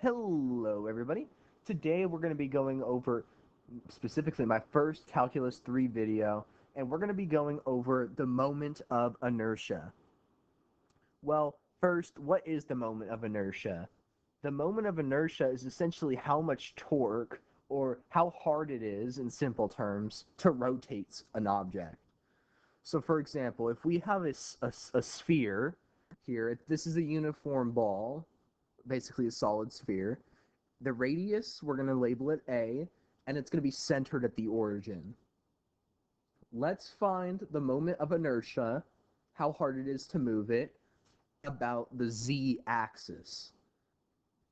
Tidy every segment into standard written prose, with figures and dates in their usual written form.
Hello, everybody. Today we're going to be going over specifically my first Calculus 3 video, and we're going to be going over the moment of inertia. Well, first, what is the moment of inertia? The moment of inertia is essentially how much torque, or how hard it is, in simple terms, to rotate an object. So, for example, if we have a sphere here, this is a uniform ball, basically a solid sphere. The radius, we're going to label it A, and it's going to be centered at the origin. Let's find the moment of inertia, how hard it is to move it, about the z-axis.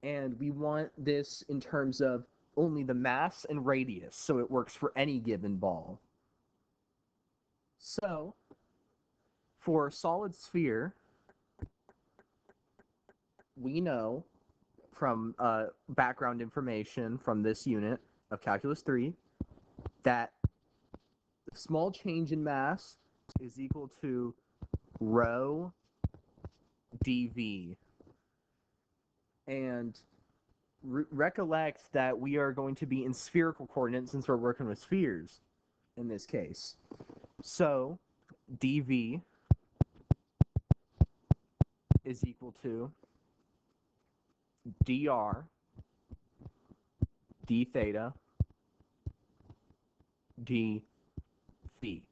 And we want this in terms of only the mass and radius, so it works for any given ball. So, for a solid sphere, we know from background information from this unit of Calculus 3 that the small change in mass is equal to rho dV. And recollect that we are going to be in spherical coordinates since we're working with spheres in this case. So dV is equal to dr d theta d phi.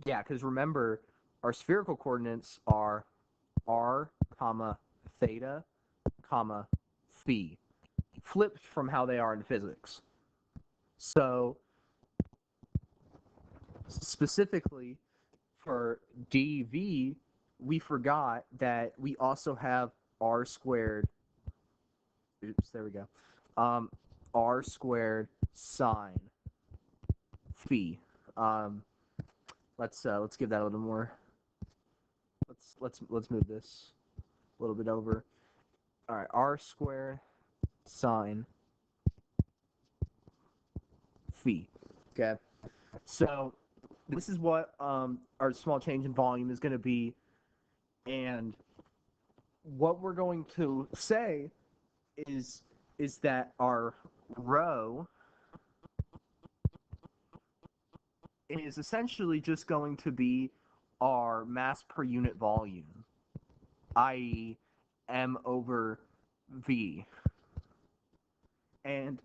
Yeah, because remember, our spherical coordinates are r, comma, theta, comma, phi, flipped from how they are in physics. So, specifically for dV, we forgot that we also have r squared, oops, there we go, r squared sine phi. Let's give that a little more. Let's move this a little bit over. All right, r squared sine phi. Okay, so this is what our small change in volume is going to be, and what we're going to say is that our rho is essentially just going to be our mass per unit volume, i.e. m over v. And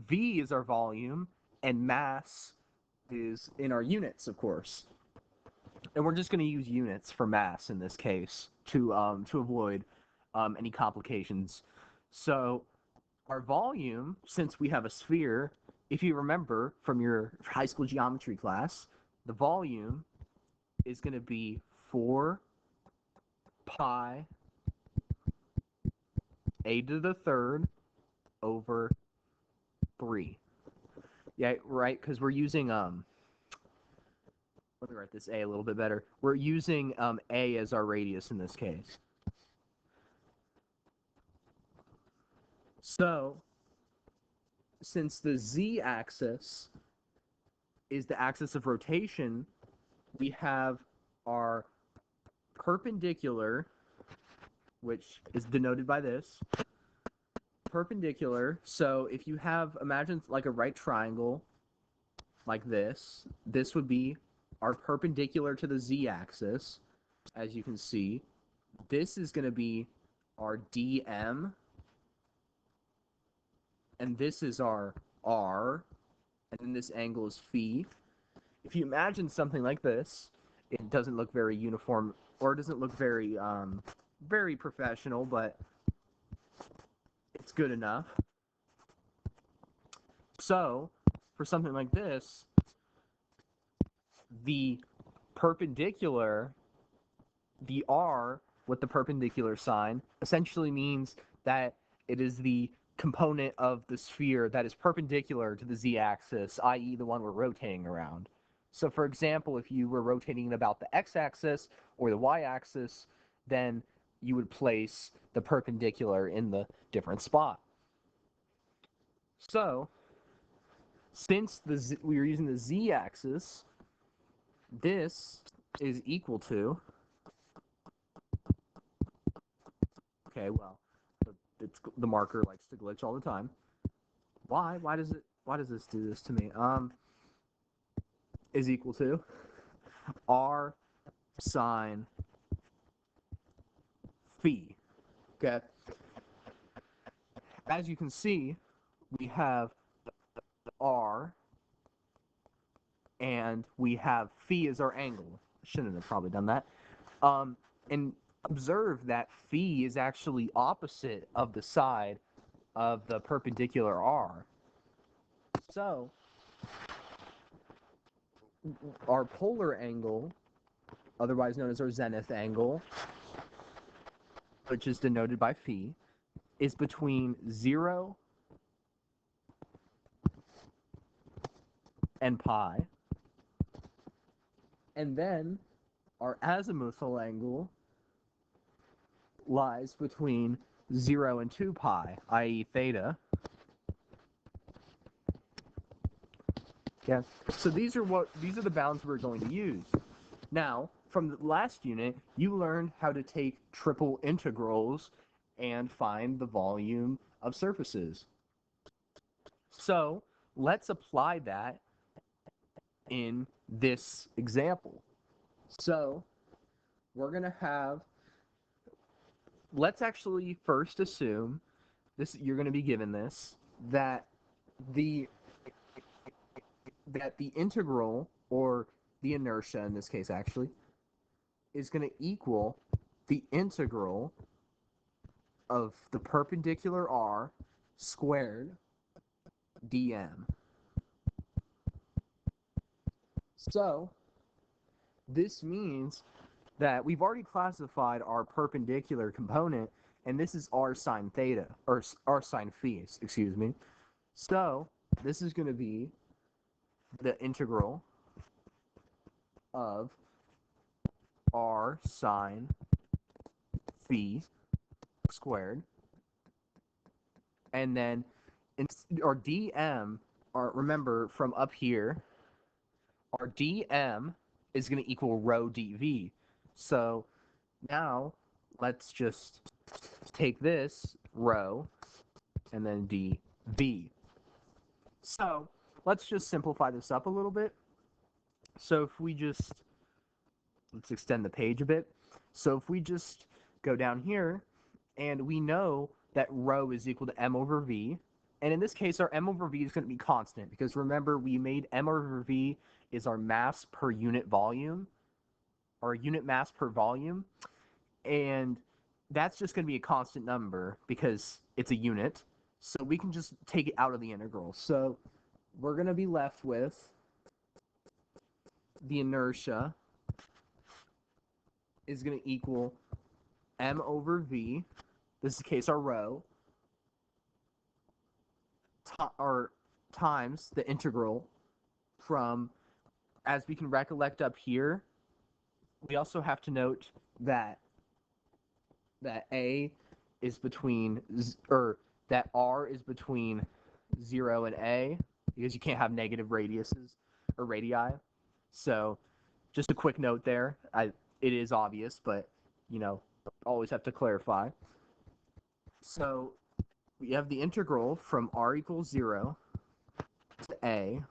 v is our volume, and mass is in our units, of course. And we're just going to use units for mass in this case to avoid any complications. So our volume, since we have a sphere, if you remember from your high school geometry class, the volume is going to be 4 pi a to the third over 3. Yeah, right, because we're using, let me write this a little bit better. We're using a as our radius in this case. So, since the z-axis is the axis of rotation, we have our perpendicular, which is denoted by this, perpendicular. So if you have, imagine like a right triangle like this would be our perpendicular to the z-axis, as you can see. This is going to be our dm, and this is our r, and then this angle is phi. If you imagine something like this, it doesn't look very uniform, or it doesn't look very very professional, but it's good enough. So for something like this, the perpendicular, the r with the perpendicular sign, essentially means that it is the component of the sphere that is perpendicular to the z-axis, i.e. the one we're rotating around. So for example, if you were rotating about the x-axis or the y-axis, then you would place the perpendicular in the different spot. So, since we are using the z-axis, this is equal to, okay, well, the marker likes to glitch all the time. Why? Why does this do this to me? Is equal to r sine phi. Okay. As you can see, we have r and we have phi as our angle. Shouldn't have probably done that. And observe that phi is actually opposite of the side of the perpendicular r. So our polar angle, otherwise known as our zenith angle, which is denoted by phi, is between 0 and pi. And then our azimuthal angle lies between 0 and 2 pi, i.e. theta. Yeah. So these are the bounds we're going to use. Now, from the last unit, you learned how to take triple integrals and find the volume of surfaces. So let's apply that in this example. So we're going to have, let's actually first assume this, you're going to be given this, that the integral, or the inertia in this case actually, is going to equal the integral of the perpendicular r squared dm. So this means that we've already classified our perpendicular component, and this is r sine theta, or r sine phi, excuse me. So this is going to be the integral of r sine phi squared, and then our dm, remember from up here, our dm is going to equal rho dv. So now let's just take this rho and then dv. So let's just simplify this up a little bit. So if we just, let's extend the page a bit. So if we just go down here, and we know that rho is equal to m over v, and in this case our m over v is going to be constant, because remember we made m over v is our mass per unit volume, or unit mass per volume, and that's just going to be a constant number because it's a unit, so we can just take it out of the integral. So we're going to be left with the inertia is going to equal m over v, this is the case our rho, times the integral from, as we can recollect up here, we also have to note that a is between, or that r is between 0 and a, because you can't have negative radiuses or radii. So just a quick note there. It is obvious, but you know, always have to clarify. So we have the integral from r equals 0 to a,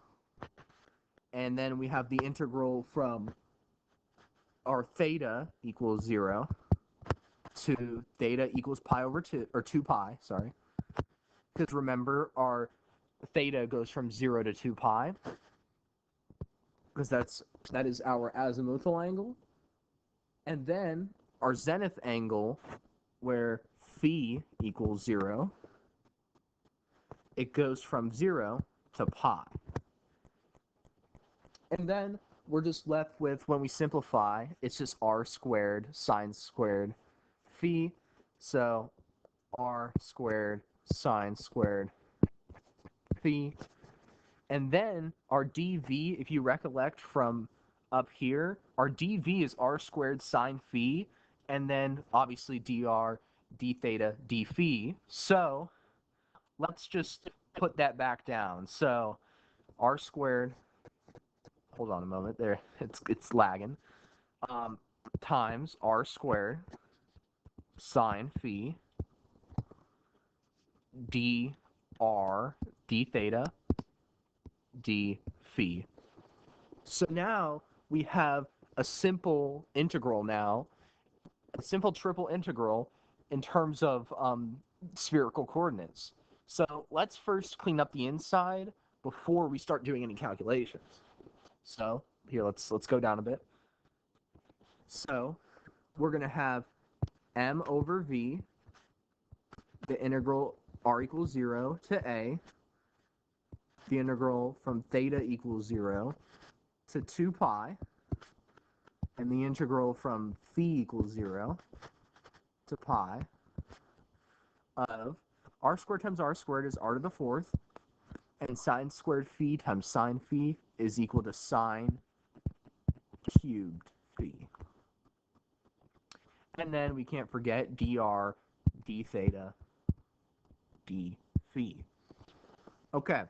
and then we have the integral from our theta equals 0 to theta equals pi over 2, or 2 pi, sorry. Because remember, our theta goes from 0 to 2 pi, because that is our azimuthal angle. And then our zenith angle, where phi equals 0, it goes from 0 to pi. And then we're just left with, when we simplify, it's just r squared sine squared phi. So r squared sine squared phi. And then our dv, if you recollect from up here, our dv is r squared sine phi, and then obviously dr, d theta, d phi. So let's just put that back down. So r squared, hold on a moment there, it's lagging, times r squared sine phi dr d theta d phi. So now we have a simple integral now, a simple triple integral in terms of spherical coordinates. So let's first clean up the inside before we start doing any calculations. So here, let's go down a bit. So we're going to have m over v, the integral r equals 0 to a, the integral from theta equals 0 to 2 pi, and the integral from phi equals 0 to pi of r squared times r squared is r to the fourth, and sine squared phi times sine phi is equal to sine cubed phi. And then we can't forget dr d theta d phi. Okay,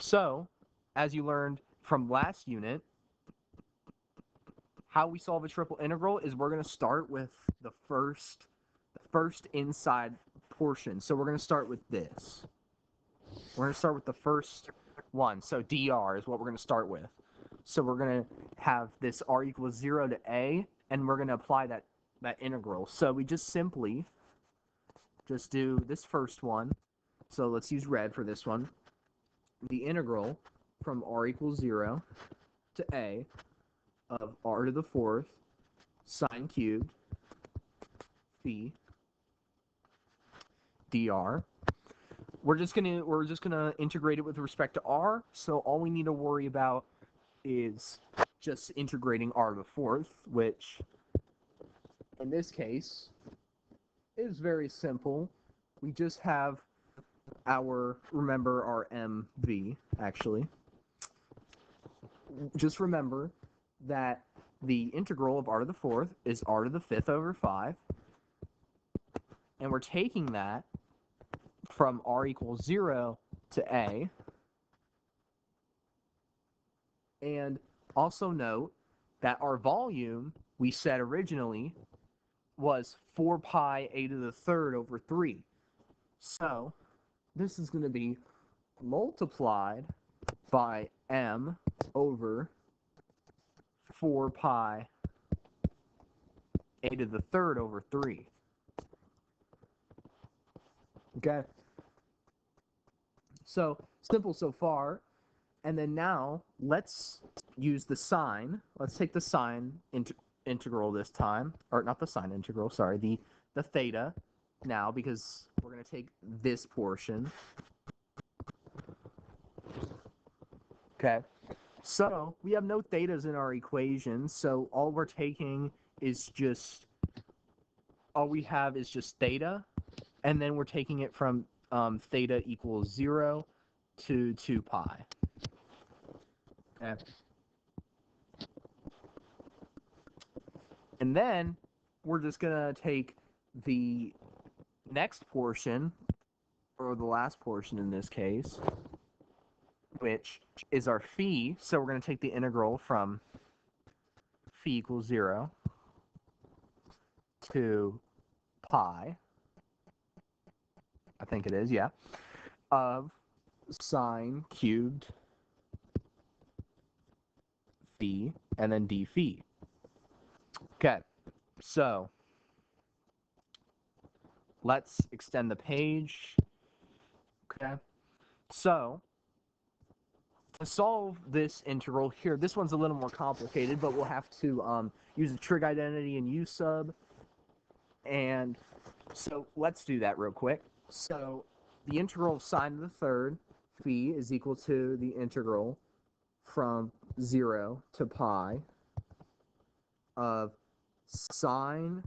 so as you learned from last unit, how we solve a triple integral is we're going to start with the first inside portion. So we're going to start with this. We're going to start with the first one. So dr is what we're going to start with. So we're going to have this r equals 0 to a, and we're going to apply that integral. So we just simply just do this first one. So let's use red for this one. The integral from r equals 0 to a of r to the fourth sine cubed phi dr. We're just gonna integrate it with respect to r. So all we need to worry about is just integrating r to the fourth, which in this case is very simple. We just have remember our mv actually. Just remember that the integral of r to the fourth is r to the fifth over 5, and we're taking that from r equals 0 to a. And also note that our volume we said originally was 4 pi a to the third over 3. So this is going to be multiplied by m over 4 pi a to the third over 3. Okay? So simple so far. And then now let's use the sine. Let's take the sine integral this time. Or not the sine integral, sorry. The theta now, because we're going to take this portion. Okay. So we have no thetas in our equation, so all we have is just theta, and then we're taking it from theta equals 0 to 2 pi. Okay. And then we're just gonna take the next portion, or the last portion in this case, which is our phi. So we're going to take the integral from phi equals 0 to pi, I think it is, yeah, of sine cubed phi and then d phi. Okay, so let's extend the page. Okay, so to solve this integral here, this one's a little more complicated, but we'll have to use a trig identity and u sub. And so let's do that real quick. So the integral of sine to the third phi is equal to the integral from 0 to pi of sine,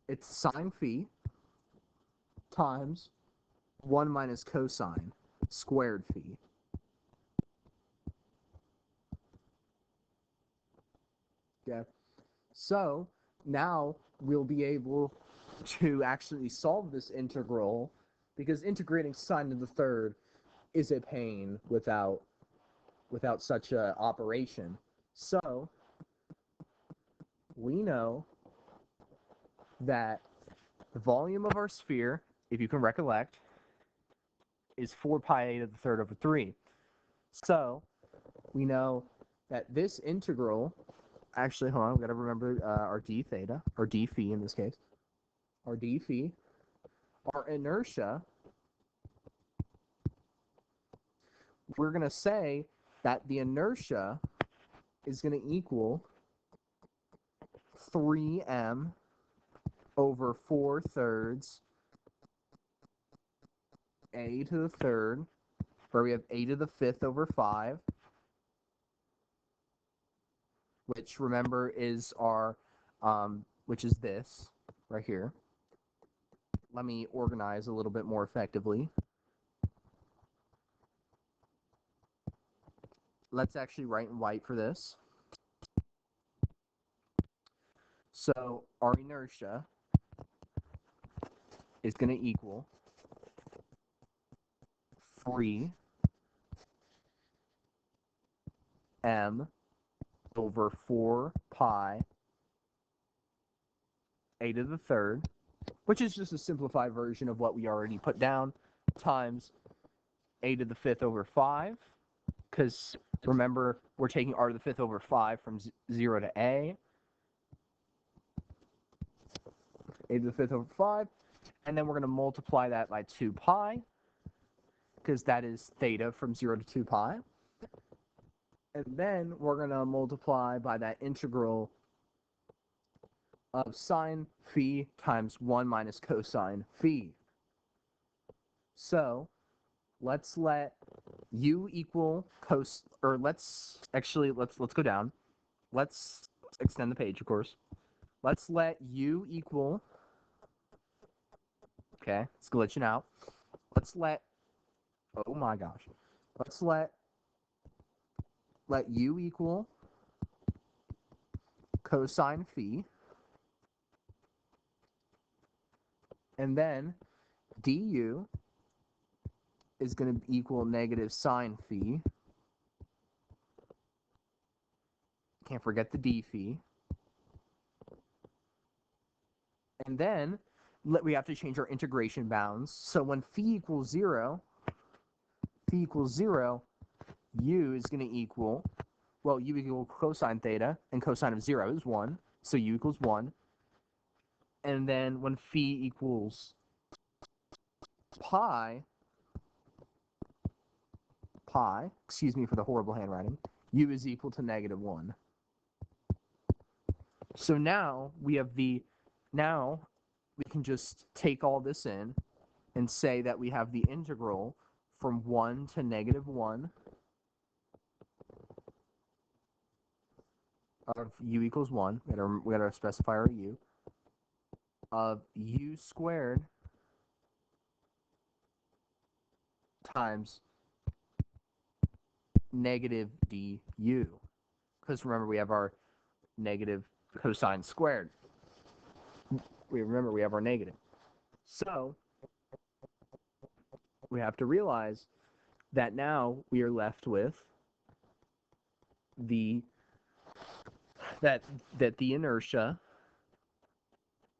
it's sine phi times 1 minus cosine squared phi. Okay, so now we'll be able to actually solve this integral, because integrating sine to the third is a pain without such an operation. So we know that The volume of our sphere, if you can recollect, is 4 pi a to the third over 3. So we know that this integral, actually, hold on, we've got to remember our d theta, or d phi in this case, our d phi, our inertia, we're going to say that the inertia is going to equal 3m over 4 thirds a to the third, where we have a to the fifth over 5, which remember is our, which is this right here. Let me organize a little bit more effectively. Let's actually write in white for this. So our inertia is going to equal 3m over 4 pi a to the third, which is just a simplified version of what we already put down, times a to the fifth over 5, because remember, we're taking r to the fifth over 5 from 0 to a to the fifth over 5, and then we're going to multiply that by 2 pi, because that is theta from 0 to 2 pi. And then we're going to multiply by that integral of sine phi times 1 minus cosine phi. So let's let u equal let's go down. Let's extend the page, of course. Let's let u equal, okay, it's glitching out. Let's let, oh my gosh. Let's let u equal cosine phi, and then du is going to equal negative sine phi. Can't forget the d phi. And then we have to change our integration bounds. So when phi equals 0, u is going to equal, well, u equals cosine theta, and cosine of 0 is 1, so u equals 1. And then when phi equals pi, excuse me for the horrible handwriting, u is equal to negative 1. So now we have now we can just take all this in and say that we have the integral from 1 to negative 1 of u equals 1, we gotta specify our u, of u squared times negative du. Because remember, we have our negative cosine squared. Remember, we have our negative. So we have to realize that now we are left with that the inertia,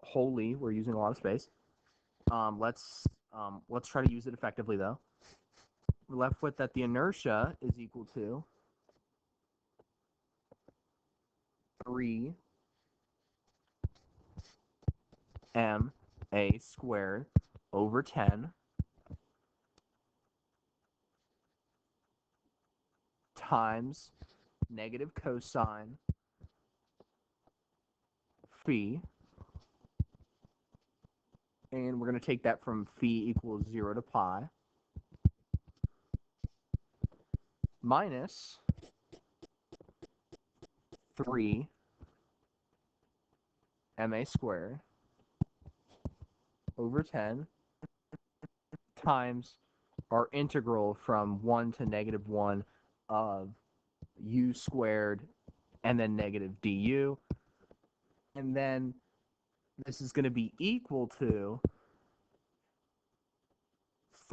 wholly, we're using a lot of space. Let's try to use it effectively though. We're left with that the inertia is equal to 3 ma squared over 10 times negative cosine phi, and we're going to take that from phi equals 0 to pi, minus 3 ma squared over 10 times our integral from 1 to negative 1 of u squared and then negative du. And then this is going to be equal to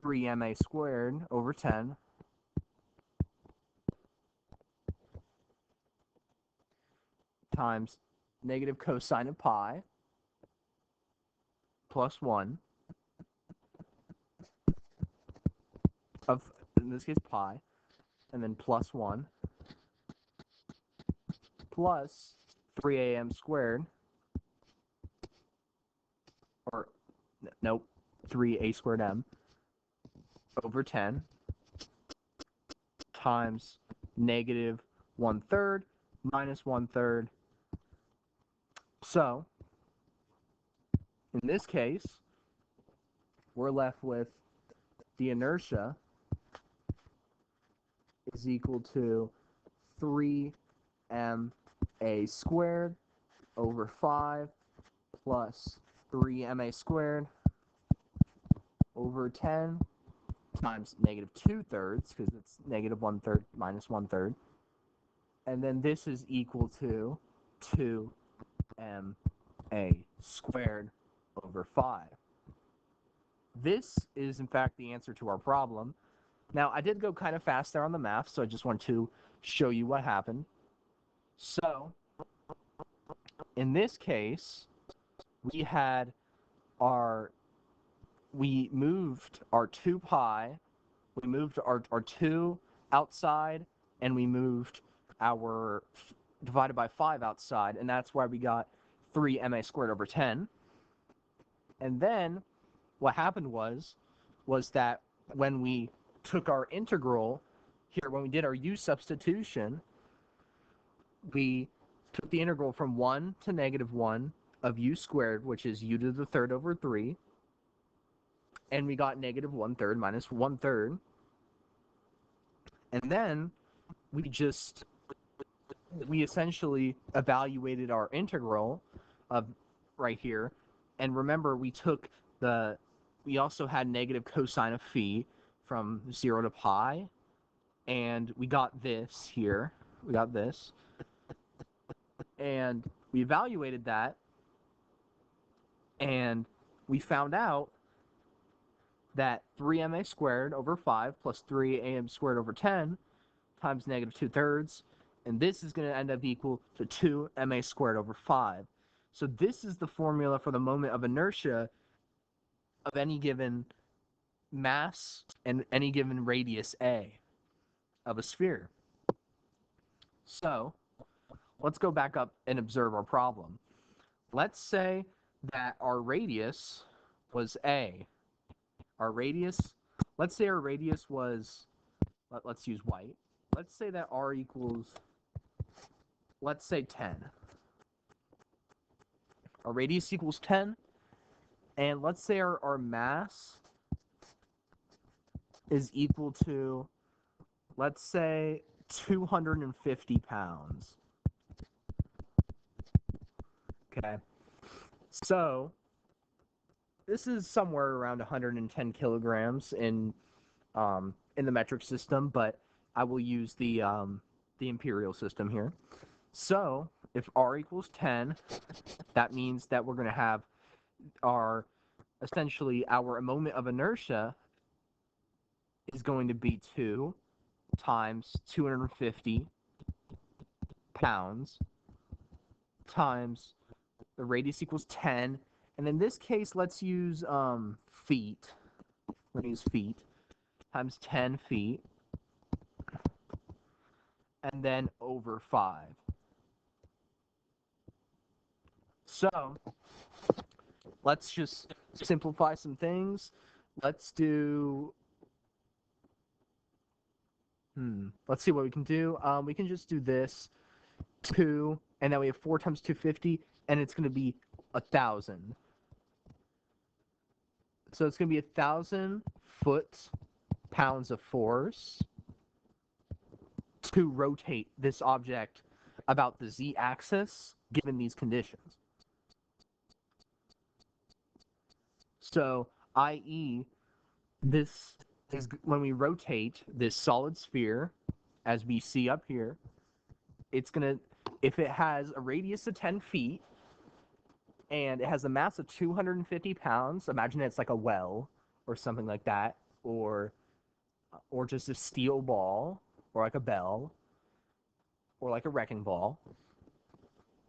3 ma squared over 10 times negative cosine of pi plus 1 of, in this case, pi, and then plus 1 plus 3am squared, or nope, 3a squared m over 10 times negative 1/3 minus 1/3. So, in this case, we're left with the inertia is equal to 3ma squared over 5 plus 3ma squared over 10 times negative 2/3, because it's negative 1/3 minus 1/3. And then this is equal to 2ma squared over 5. This is, in fact, the answer to our problem. Now, I did go kind of fast there on the math, so I just want to show you what happened. So, in this case, we moved our 2 pi, we moved our 2 outside, and we moved our divided by 5 outside, and that's why we got 3ma squared over 10. And then what happened was that when we took our integral here, when we did our u substitution, we took the integral from 1 to negative 1 of u squared, which is u to the third over 3, and we got negative 1/3 minus 1/3. And then we essentially evaluated our integral of right here. And remember, we also had negative cosine of phi from 0 to pi, and we got this here. We got this. And we evaluated that, and we found out that 3ma squared over 5 plus 3am squared over 10 times negative 2/3, and this is going to end up equal to 2ma squared over 5. So this is the formula for the moment of inertia of any given mass and any given radius a of a sphere. So let's go back up and observe our problem. Let's say that our radius was a. Let's say our radius was, let's use white. Let's say that r equals, let's say 10. Our radius equals 10, and let's say our mass is equal to, let's say, 250 pounds. Okay, so this is somewhere around 110 kilograms in the metric system, but I will use the imperial system here. So if r equals 10, that means that we're going to have essentially our moment of inertia is going to be 2 times 250 pounds times the radius equals 10, and in this case, let's use feet. We're going to use feet times 10 feet, and then over 5. So let's just simplify some things. Let's do, let's see what we can do. We can just do this, 2, and then we have 4 times 250, and it's going to be 1,000. So it's going to be 1,000 foot-pounds of force to rotate this object about the z-axis given these conditions. So, i.e., this is when we rotate this solid sphere, as we see up here, it's going to, if it has a radius of 10 feet, and it has a mass of 250 pounds, imagine it's like a well, or something like that, or just a steel ball, or like a bell, or like a wrecking ball,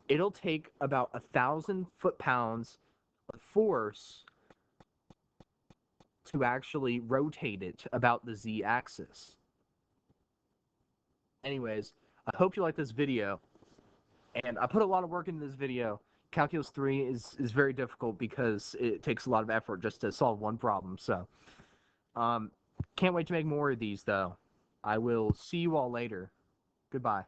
it'll take about 1,000 foot-pounds of force to actually rotate it about the z-axis. Anyways, I hope you like this video, and I put a lot of work into this video. Calculus 3 is very difficult because it takes a lot of effort just to solve one problem. So, can't wait to make more of these, though. I will see you all later. Goodbye.